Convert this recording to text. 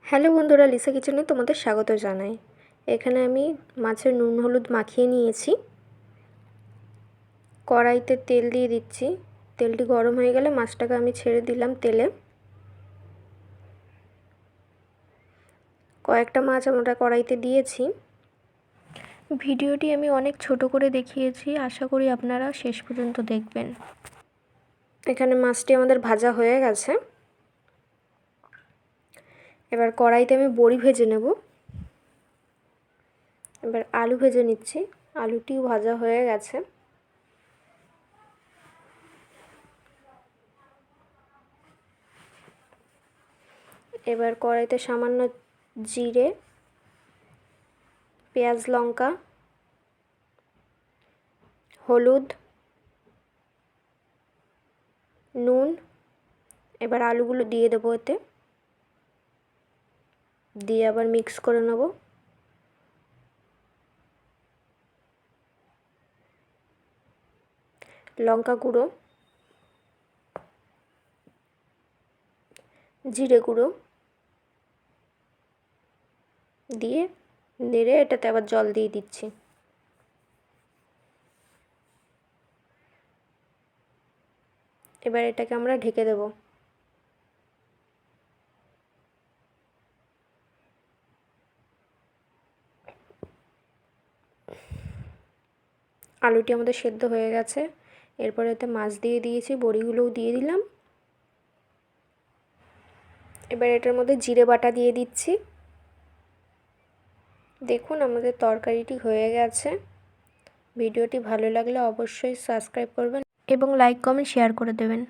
Hello বন্ধুরা, Lisa কিচেনে তোমাদের স্বাগত জানাই। এখানে আমি মাছের নুন হলুদ মাখিয়ে নিয়েছি। কড়াইতে তেল দিয়ে দিচ্ছি। তেলটি গরম হয়ে গেলে মাছটাকে আমি ছেড়ে দিলাম তেলে। কয়েকটা মাছ আমরা কড়াইতে দিয়েছি। ভিডিওটি আমি অনেক ছোট করে দেখিয়েছি, আশা করি আপনারা শেষ পর্যন্ত দেখবেন। এখানে মাছটি আমাদের ভাজা হয়ে গেছে। এবার কড়াইতে আমি বড়ি ভেজে নেব। এবার আলু ভেজে নিচ্ছি। আলুটিও ভাজা হয়ে গেছে। এবার কড়াইতে সামান্য জিরে, পেঁয়াজ, লঙ্কা, হলুদ, নুন, এবার আলুগুলো দিয়ে দেবো এতে, দিয়ে আবার মিক্স করে নেব। লঙ্কা গুঁড়ো, জিরে গুঁড়ো দিয়ে নেড়ে এটাতে আবার জল দিয়ে দিচ্ছি। এবার এটাকে আমরা ঢেকে দেব। আলুটি আমাদের সেদ্ধ হয়ে গেছে। এরপর এতে মাছ দিয়ে দিয়েছি, বড়িগুলোও দিয়ে দিলাম। এবার এটার মধ্যে জিরে বাটা দিয়ে দিচ্ছি। দেখুন আমাদের তরকারিটি হয়ে গেছে। ভিডিওটি ভালো লাগলে অবশ্যই সাবস্ক্রাইব করবেন এবং লাইক কমেন্ট শেয়ার করে দেবেন।